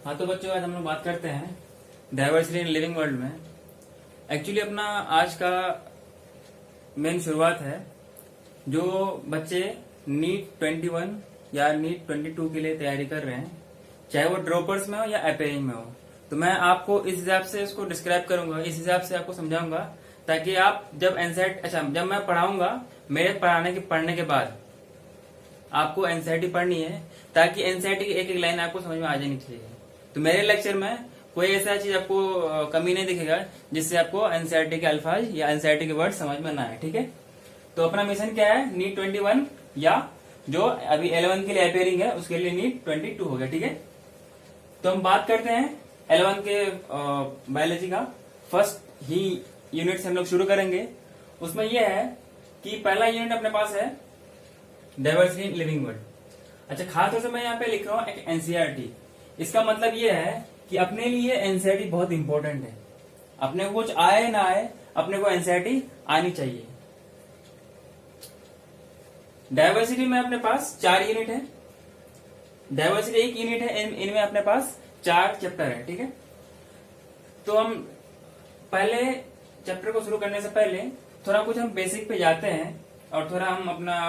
हाँ तो बच्चों, आज हम लोग बात करते हैं डाइवर्सिटी इन लिविंग वर्ल्ड में। एक्चुअली अपना आज का मेन शुरुआत है। जो बच्चे नीट 21 या नीट 22 के लिए तैयारी कर रहे हैं, चाहे वो ड्रॉपर्स में हो या अपेयरिंग में हो, तो मैं आपको इस हिसाब से इसको डिस्क्राइब करूंगा, इस हिसाब से आपको समझाऊंगा, ताकि आप जब जब मैं पढ़ाऊंगा, मेरे पढ़ने के बाद आपको एनसीईआरटी पढ़नी है, ताकि एनसीईआरटी की एक एक लाइन आपको समझ में आ जानी चाहिए। तो मेरे लेक्चर में कोई ऐसा चीज आपको कमी नहीं दिखेगा जिससे आपको एनसीईआरटी के अल्फाज या एनसीईआरटी के वर्ड समझ में ना आए। ठीक है, तो अपना मिशन क्या है? नीट 21 या जो अभी 11 के लिए अपेयरिंग है उसके लिए नीट 22 हो गया। ठीक है, तो हम बात करते हैं 11 के बायोलॉजी का। फर्स्ट ही यूनिट से हम लोग शुरू करेंगे। उसमें यह है कि पहला यूनिट अपने पास है डाइवर्सिटी इन लिविंग वर्ल्ड। अच्छा, खासतौर से मैं यहाँ पे लिख रहा हूँ एक एनसीईआरटी। इसका मतलब ये है कि अपने लिए एनसीईआरटी बहुत इंपॉर्टेंट है। अपने को कुछ आए ना आए, अपने को एनसीईआरटी आनी चाहिए। डाइवर्सिटी में अपने पास 4 यूनिट है। डाइवर्सिटी एक यूनिट है, इनमें अपने पास 4 चैप्टर है। ठीक है, तो हम पहले चैप्टर को शुरू करने से पहले थोड़ा कुछ हम बेसिक पे जाते हैं और थोड़ा हम अपना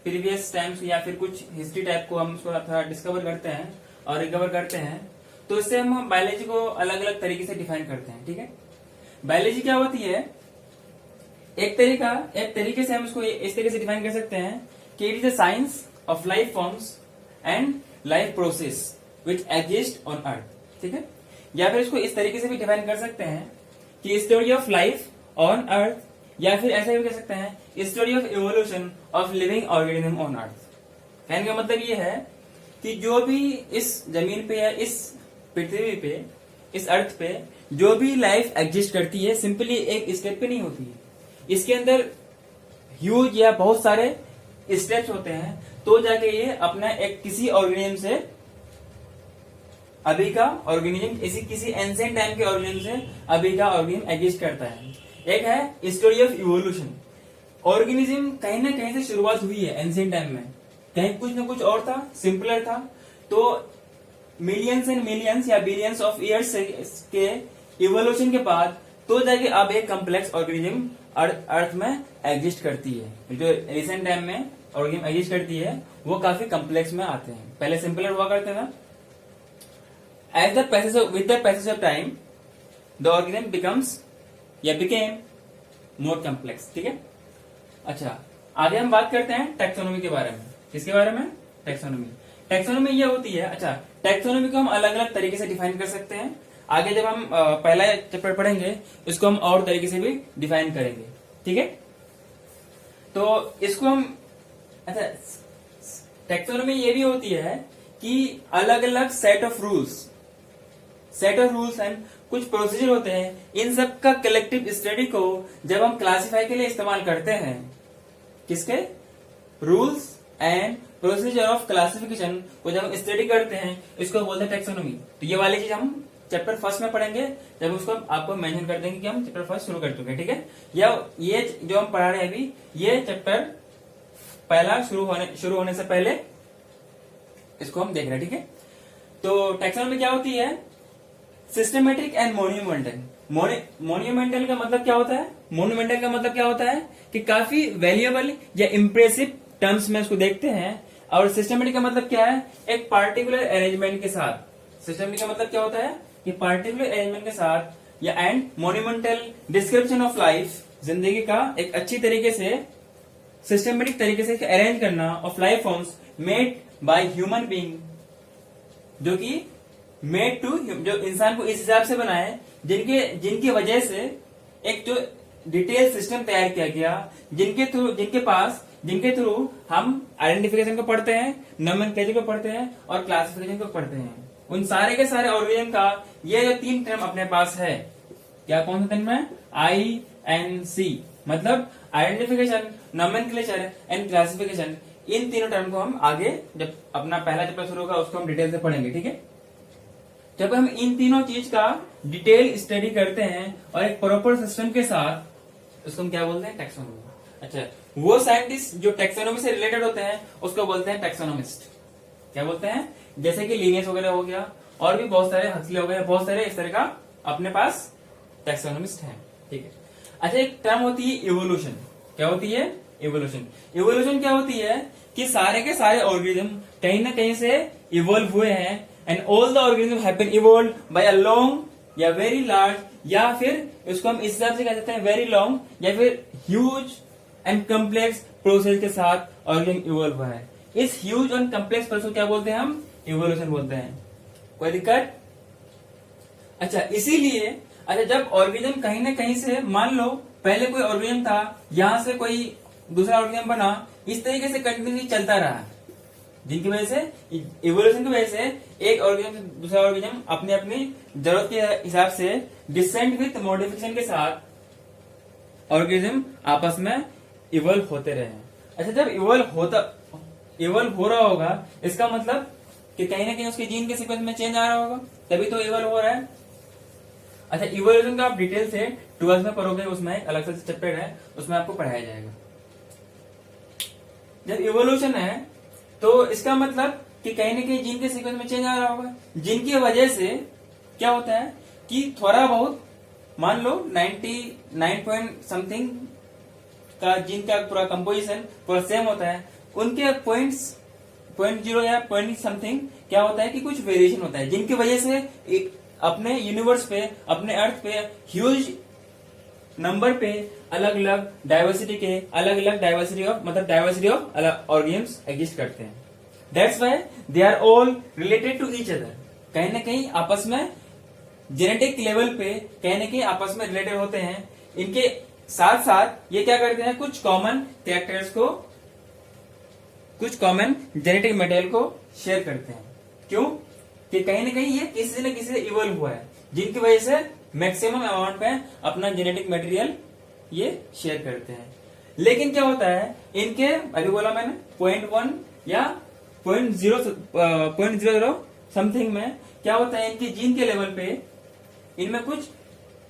प्रीवियस टाइम्स या फिर कुछ हिस्ट्री टाइप को हम उसको थोड़ा डिस्कवर करते हैं और रिकवर करते हैं। तो इससे हम बायोलॉजी को अलग अलग तरीके से डिफाइन करते हैं। ठीक है, बायोलॉजी क्या होती है? एक तरीके से हम इसको इस तरीके से डिफाइन कर सकते हैं कि it is the science of life forms and life process which exist on earth. ठीक है, या फिर इसको इस तरीके से भी डिफाइन कर सकते हैं कि story of life on earth, या फिर ऐसा भी कह सकते हैं story of evolution of living organism on earth. कहने का मतलब ये है कि जो भी इस जमीन पे या इस पृथ्वी पे, इस अर्थ पे जो भी लाइफ एग्जिस्ट करती है, सिंपली एक स्टेप पे नहीं होती है। इसके अंदर ह्यूज या बहुत सारे स्टेप्स होते हैं, तो जाके ये अपना एक किसी ऑर्गेनिज्म से, अभी का ऑर्गेनिज्म किसी एंशिएंट टाइम के ऑर्गेनिज्म से अभी का ऑर्गेनिज्म एग्जिस्ट करता है। एक है स्टोरी ऑफ इवोल्यूशन। ऑर्गेनिज्म कहीं ना कहीं से शुरुआत हुई है एंशिएंट टाइम में, कहीं कुछ ना कुछ और था, सिंपलर था। तो मिलियंस एंड मिलियंस या बिलियंस ऑफ ईयर्स के इवोल्यूशन के बाद तो जाके अब एक कम्प्लेक्स ऑर्गेनिज्म अर्थ में एग्जिस्ट करती है। जो रिसेंट टाइम में ऑर्गेनिज्म एग्जिस्ट करती है वो काफी कम्प्लेक्स में आते हैं। पहले सिंपलर हुआ करते था। As the passage of time the organism became more complex. ठीक है, अच्छा आगे हम बात करते हैं टैक्सोनॉमी के बारे में। किसके बारे में? टैक्सोनॉमी ये होती है। अच्छा, टैक्सोनॉमी को हम अलग अलग तरीके से डिफाइन कर सकते हैं। आगे जब हम पहला चैप्टर पढ़ेंगे इसको हम और तरीके से भी डिफाइन करेंगे। ठीक है, तो इसको हम, अच्छा, टैक्सोनॉमी ये भी होती है कि अलग अलग सेट ऑफ रूल्स एंड कुछ प्रोसीजर होते हैं, इन सब का कलेक्टिव स्टडी को जब हम क्लासिफाई के लिए इस्तेमाल करते हैं, किसके? Rules and procedure of classification को जब हम स्टडी करते हैं, इसको बोलते हैं टैक्सोनॉमी। तो ये वाली चीज हम चैप्टर फर्स्ट में पढ़ेंगे, जब उसको आपको मेंशन कर देंगे कि हम चैप्टर फर्स्ट शुरू कर चुके हैं। ठीक है, या ये जो हम पढ़ा रहे हैं अभी, ये चैप्टर पहला शुरू होने से पहले इसको हम देख रहे हैं। ठीक है, तो टैक्सोनॉमी क्या होती है? Systematic and monumental. मोन्यूमेंटल का मतलब क्या होता है? मोन्यूमेंटल का मतलब क्या होता है कि काफी वैल्यूएबल या इंप्रेसिव टर्म्स में इसको देखते हैं। और सिस्टमेटिक का मतलब क्या है? एक पार्टिकुलर अरेंजमेंट के साथ। सिस्टमेटिक का मतलब क्या होता है कि पार्टिकुलर अरेंजमेंट के साथ, या and monumental description of life, जिंदगी का एक अच्छी तरीके से सिस्टमेटिक तरीके से अरेंज करना of life forms made by human being, जो कि मेड टू, जो इंसान को इस हिसाब से बनाए जिनकी वजह से एक जो डिटेल सिस्टम तैयार किया गया, जिनके थ्रू हम आइडेंटिफिकेशन को पढ़ते हैं, नोमेनक्लेचर को पढ़ते हैं और क्लासिफिकेशन को पढ़ते हैं। उन सारे के सारे ऑर्गेनिज्म का ये जो 3 टर्म अपने पास है, क्या कौन सा टर्म है? INC, मतलब आइडेंटिफिकेशन, नोमेनक्लेचर एंड क्लासिफिकेशन। इन तीनों टर्म को हम आगे जब अपना पहला चैप्टर शुरू होगा उसको हम डिटेल से पढ़ेंगे। ठीक है, जब हम इन तीनों चीज का डिटेल स्टडी करते हैं और एक प्रॉपर सिस्टम के साथ, उसको हम क्या बोलते हैं? टैक्सोनॉमी। अच्छा, वो साइंटिस्ट जो टैक्सोनॉमी से रिलेटेड होते हैं उसको बोलते हैं टैक्सोनॉमिस्ट। क्या बोलते हैं? जैसे कि लीनियस वगैरह हो गया, और भी बहुत सारे हक्सले हो गए, बहुत सारे इस तरह का अपने पास टैक्सोनॉमिस्ट हैं, ठीक है। अच्छा, एक टर्म होती है इवोल्यूशन। क्या होती है? इवोल्यूशन। इवोल्यूशन क्या होती है कि सारे के सारे ऑर्गेनिज्म कहीं ना कहीं से इवोल्व हुए हैं, and all the organism have been evolved by a long या वेरी लार्ज, या फिर इसको हम इस हिसाब से कह सकते हैं वेरी लॉन्ग या फिर ह्यूज एंड कम्प्लेक्स प्रोसेस के साथ ऑर्गेनिज्म इवोल्व हुआ है। इस ह्यूज एंड कम्प्लेक्स प्रोसेस को क्या बोलते हैं? हम इवोल्यूशन बोलते हैं। कोई दिक्कत? अच्छा, इसीलिए अच्छा जब ऑर्गेनिज्म कहीं ना कहीं से, मान लो पहले कोई ऑर्गेनिज्म था, यहां से कोई दूसरा ऑर्गेनिज्म बना, इस तरीके से कंटिन्यूसली चलता रहा, जिनकी वजह से इवोल्यूशन की वजह से एक ऑर्गेनिज्म से दूसरा ऑर्गेनिज्म अपनी अपनी जरूरत के हिसाब से डिसेंट विथ मॉडिफिकेशन के साथ ऑर्गेनिज्म आपस में इवोल्व होते रहे। अच्छा, जब इवोल्व हो रहा होगा, इसका मतलब कि कहीं ना कहीं उसके जीन के सीक्वेंस में चेंज आ रहा होगा, तभी तो इवोल्व हो रहा है। अच्छा, इवोल्यूशन का आप डिटेल से 12th में पढ़ोगे, उसमें एक अलग से चैप्टर है, उसमें आपको पढ़ाया जाएगा। जब इवोल्यूशन है तो इसका मतलब कि कहीं ना कहीं जीन के सीक्वेंस में चेंज आ रहा होगा, जिनकी वजह से क्या होता है कि थोड़ा बहुत, मान लो 99 पॉइंट समथिंग का जीन का पूरा कंपोजिशन पूरा सेम होता है, उनके पॉइंट 0 या पॉइंट समथिंग क्या होता है कि कुछ वेरिएशन होता है, जिनकी वजह से अपने यूनिवर्स पे, अपने अर्थ पे ह्यूज नंबर पे अलग अलग डाइवर्सिटी ऑफ ऑर्गेनिज्म्स एग्जिस्ट करते हैं। That's why they are all related to each other. कहीं ना कहीं आपस में जेनेटिक लेवल पे कहीं ना कहीं आपस में रिलेटेड होते हैं। इनके साथ साथ ये क्या करते हैं, कुछ कॉमन कैरेक्टर्स को, कुछ कॉमन जेनेटिक मटेरियल को शेयर करते हैं। क्यों? कि कहीं ना कहीं ये किसी न किसी से इवॉल्व हुआ है, जिनकी वजह से मैक्सिमम अमाउंट में अपना जेनेटिक मटेरियल ये शेयर करते हैं। लेकिन क्या होता है, इनके अभी बोला मैंने 0.1 या 0.00 समथिंग में क्या होता है, इनके जीन के लेवल पे इनमें कुछ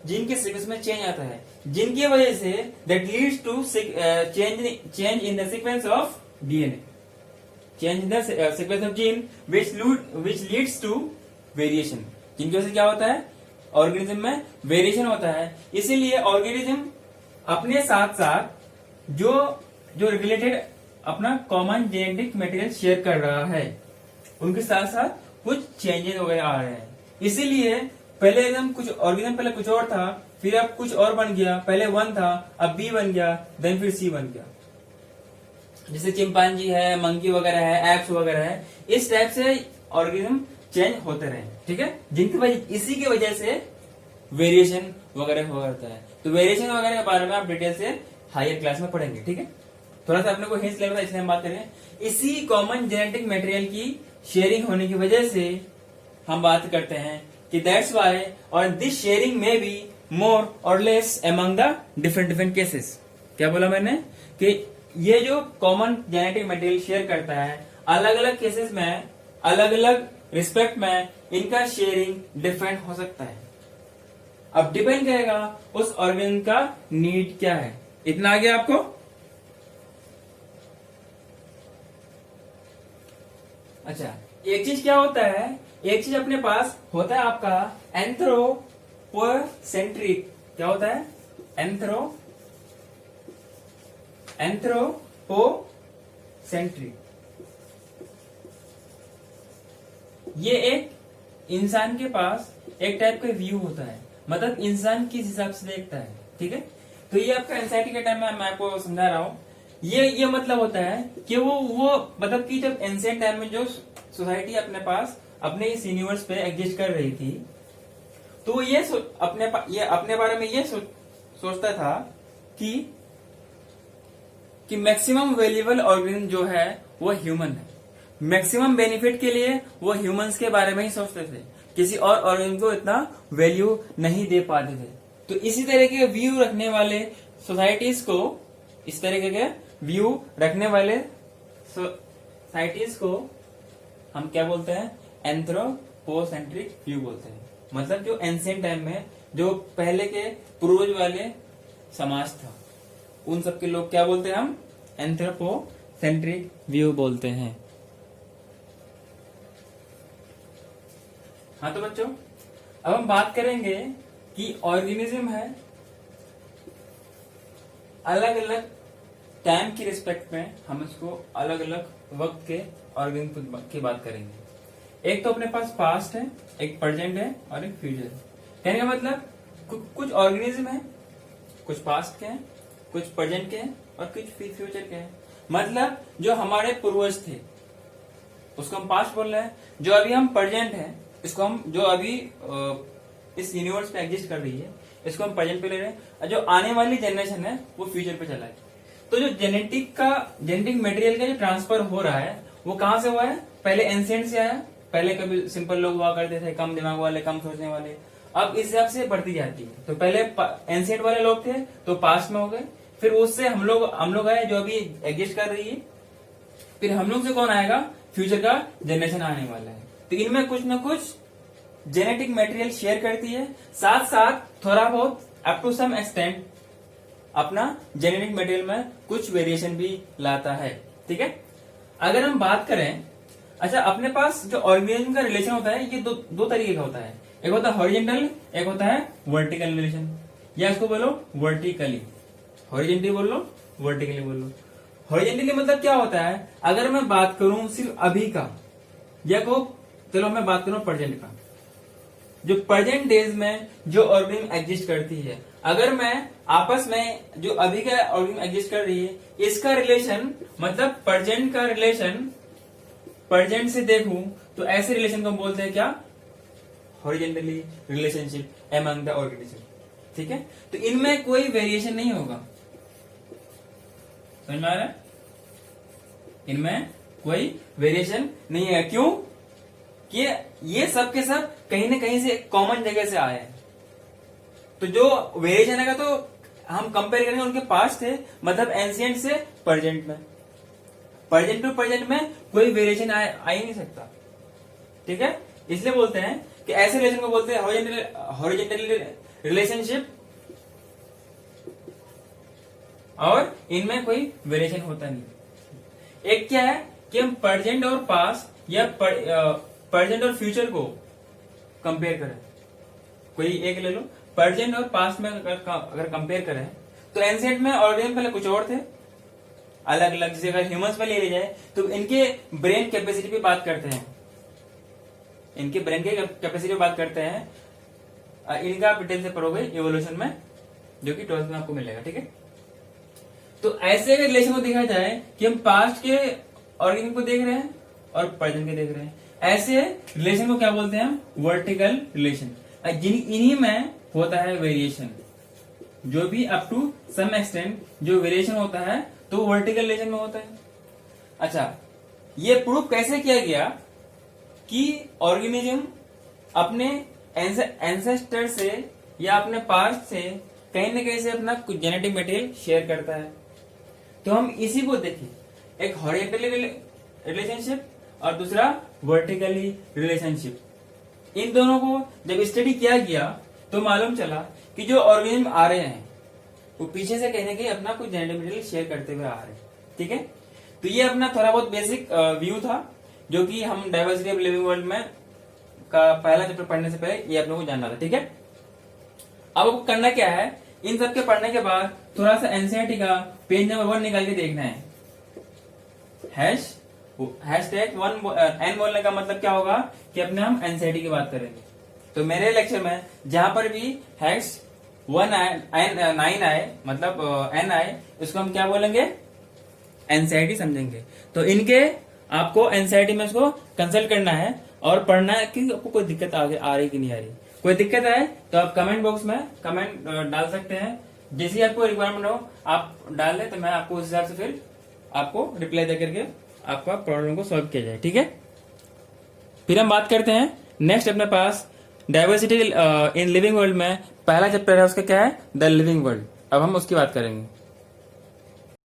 जीन के सीक्वेंस में चेंज आता है, जिनकी वजह से that leads to change in the sequence of DNA, change in the sequence of gene which leads to variation, जिनकी वजह से क्या होता है, ऑर्गेनिज्म में वेरिएशन होता है। इसीलिए ऑर्गेनिज्म अपने साथ साथ जो रिलेटेड अपना कॉमन जेनेटिक मटेरियल शेयर कर रहा है, उनके साथ साथ कुछ चेंजेस वगैरह आ रहे हैं। इसीलिए पहले एकदम कुछ ऑर्गेनिज्म पहले कुछ और था, फिर अब कुछ और बन गया, पहले 1 था, अब B बन गया, देन फिर C बन गया। जैसे चिंपांजी है, मंकी वगैरह है, एप्स वगैरह है, इस टाइप से ऑर्गेनिज्म चेंज होते रहे, ठीक है, जिनकी वजह, इसी की वजह से वेरिएशन वगैरह होता है। तो वेरिएशन वगैरह के बारे में आप डिटेल से हायर क्लास में पढ़ेंगे, ठीक है। थोड़ा सा अपने को हिंट्स लेना था, इसलिए हम बात करें इसी कॉमन जेनेटिक मटेरियल की शेयरिंग होने की वजह से हम बात करते हैं कि दैट्स व्हाई और दिस शेयरिंग में बी मोर और less among the different cases. क्या बोला मैंने कि ये जो कॉमन जेनेटिक मटेरियल शेयर करता है, अलग अलग केसेस में, अलग अलग रिस्पेक्ट में इनका शेयरिंग डिफरेंट हो सकता है। अब डिपेंड करेगा उस ऑर्गेनिज्म का नीड क्या है। इतना आ गया आपको? अच्छा, एक चीज क्या होता है, एक चीज अपने पास होता है आपका एंथ्रोपोसेंट्रिक। क्या होता है? एंथ्रोपोसेंट्रिक। ये एक इंसान के पास एक टाइप का व्यू होता है, मतलब इंसान किस हिसाब से देखता है, ठीक है। तो ये आपका एंजाइटी के टाइम में मैं आपको समझा रहा हूं। ये मतलब होता है कि वो मतलब कि जब एंशिएंट टाइम में जो सोसाइटी अपने पास अपने इस यूनिवर्स पे एग्जिस्ट कर रही थी, तो ये अपने बारे में ये सोचता था कि मैक्सिमम वैल्यूएबल ऑर्गेनिज्म जो है वो ह्यूमन है। मैक्सिमम बेनिफिट के लिए वो ह्यूमंस के बारे में ही सोचते थे, किसी और ऑर्गेनिज्म को इतना वैल्यू नहीं दे पाते थे। तो इसी तरह के व्यू रखने वाले सोसाइटीज को, इस तरह के व्यू रखने वाले सोसाइटीज को हम क्या बोलते हैं? एंथ्रोपोसेंट्रिक व्यू बोलते हैं। मतलब जो एंशिएंट टाइम में जो पहले के पूर्वज वाले समाज था, उन सबके लोग क्या बोलते हैं? हम एंथ्रोपोसेंट्रिक व्यू बोलते हैं। हाँ तो बच्चों, अब हम बात करेंगे कि ऑर्गेनिज्म है अलग अलग टाइम की रिस्पेक्ट में हम इसको अलग अलग वक्त के ऑर्गेनिज्म की बात करेंगे। एक तो अपने पास पास्ट है, एक प्रेजेंट है और एक फ्यूचर है। कहने का मतलब कुछ ऑर्गेनिज्म है, कुछ पास्ट के हैं, कुछ प्रेजेंट के हैं और कुछ फ्यूचर के हैं। मतलब जो हमारे पूर्वज थे उसको हम पास्ट बोल रहे हैं, जो अभी हम प्रेजेंट है इसको हम, जो अभी इस यूनिवर्स पे एग्जिस्ट कर रही है इसको हम प्रेजेंट पे ले रहे हैं, और जो आने वाली जनरेशन है वो फ्यूचर पे चला है। तो जो जेनेटिक मटेरियल का जो ट्रांसफर हो रहा है वो कहां से हुआ है? पहले एंशिएंट से आया। पहले कभी सिंपल लोग हुआ करते थे, कम दिमाग वाले, कम सोचने वाले। अब इस हिसाब से बढ़ती जाती है। तो पहले एंशिएंट वाले लोग थे तो पास्ट में हो गए, फिर उससे हम लोग आए जो अभी एग्जिस्ट कर रही है, फिर हम लोग से कौन आएगा? फ्यूचर का जनरेशन आने वाला है। तो इनमें कुछ न कुछ जेनेटिक मटेरियल शेयर करती है, साथ साथ थोड़ा बहुत अप टू सम एक्सटेंट अपना जेनेटिक मटेरियल में कुछ वेरिएशन भी लाता है। ठीक है, अगर हम बात करें, अच्छा अपने पास जो ऑर्गेनिज्म का रिलेशन होता है ये दो तरीके का होता है। एक होता है हॉरिजेंटल, एक होता है वर्टिकल रिलेशन, या इसको बोलो वर्टिकली। हॉरिजेंटली बोल लो, वर्टिकली बोल लो। हॉरिजेंटली मतलब क्या होता है? अगर मैं बात करूं सिर्फ अभी का, या को चलो मैं बात करूं प्रेजेंट का, जो प्रेजेंट डेज में जो ऑर्गेनिज्म एग्जिस्ट करती है, अगर मैं आपस में जो अभी का ऑर्गेनिज्म एग्जिस्ट कर रही है इसका रिलेशन, मतलब प्रेजेंट का रिलेशन प्रेजेंट से देखूं तो ऐसे रिलेशन को बोलते हैं क्या? Horizontally relationship among the organism. ठीक है, तो इनमें कोई वेरिएशन नहीं होगा। समझ में आ रहा है? इनमें कोई वेरिएशन नहीं है। क्यों? कि ये सब के सब कहीं ना कहीं से कॉमन जगह से आए हैं। तो जो वेरिएशन है तो हम कंपेयर करेंगे उनके पास थे, मतलब एंशिएंट से प्रेजेंट में। प्रेजेंट टू प्रेजेंट में कोई वेरिएशन आ ही नहीं सकता। ठीक है, इसलिए बोलते हैं कि ऐसे रिलेशन को बोलते हैं हॉरिजेंटल रिलेशनशिप, और इनमें कोई वेरिएशन होता नहीं। एक क्या है कि हम प्रेजेंट और पास्ट या प्रेजेंट और फ्यूचर को कंपेयर करें। कोई एक ले लो, प्रेजेंट और पास्ट में अगर कंपेयर करें तो एंशिएंट में ऑर्गेनिज्म पहले कुछ और थे अलग अलग। जैसे अगर ह्यूमंस में ले जाए तो इनके ब्रेन कैपेसिटी पे बात करते हैं, इनके ब्रेन के कैपेसिटी पे बात करते हैं। इनका आप डिटेल से पढ़ोगे इवोल्यूशन में, जो कि 12th में आपको मिलेगा। ठीक है, तो ऐसे अगर रिलेशन को देखा जाए कि हम पास्ट के ऑर्गेनिज्म को देख रहे हैं और प्रेजेंट के देख रहे हैं, ऐसे रिलेशन को क्या बोलते हैं हम? Vertical relation. इन्हीं में होता है वेरिएशन, जो भी अप टू सम एक्सटेंट जो वेरिएशन होता है तो वर्टिकल रिलेशन में होता है। अच्छा, ये प्रूफ कैसे किया गया कि ऑर्गेनिज्म अपने एंसेस्टर से या अपने पास्ट से कहीं न कहीं से अपना कुछ जेनेटिक मटेरियल शेयर करता है? तो हम इसी को देखें, एक हॉरिजेंटल रिलेशनशिप और दूसरा वर्टिकली रिलेशनशिप। इन दोनों को जब स्टडी किया गया तो मालूम चला कि जो ऑर्गेनिज्म आ रहे हैं वो पीछे से कहीं ना कहीं अपना कुछ जेनेटिक मटेरियल शेयर करते हुए आ रहे हैं। ठीक है, तो ये अपना थोड़ा बहुत बेसिक व्यू था, जो कि हम डाइवर्सिटी ऑफ लिविंग वर्ल्ड में का पहला चैप्टर पढ़ने से पहले ये अपने को जानना था। ठीक है, अब आपको करना क्या है, इन सब के पढ़ने के बाद थोड़ा सा एनसीईआरटी का पेज नंबर 1 निकाल के देखना है। हैशटैग N बोलने का मतलब क्या होगा कि अपने हम एनसीईआरटी की बात करेंगे। तो मेरे लेक्चर में जहां पर भी हैश 9 आए, मतलब N आए, इसको हम क्या बोलेंगे? एनसीईआरटी समझेंगे। तो इनके आपको एनसीईआरटी में इसको कंसल्ट करना है और पढ़ना है कि आपको कोई दिक्कत आ रही कि नहीं आ रही। कोई दिक्कत आए तो आप कमेंट बॉक्स में कमेंट डाल सकते हैं। जैसी आपको रिक्वायरमेंट हो आप डाल दें, तो मैं आपको उस हिसाब से फिर आपको रिप्लाई दे करके आपका प्रॉब्लम को सॉल्व किया जाए। ठीक है, फिर हम बात करते हैं नेक्स्ट अपने पास डाइवर्सिटी इन लिविंग वर्ल्ड में पहला चैप्टर है, उसका क्या है? The living world. अब हम उसकी बात करेंगे।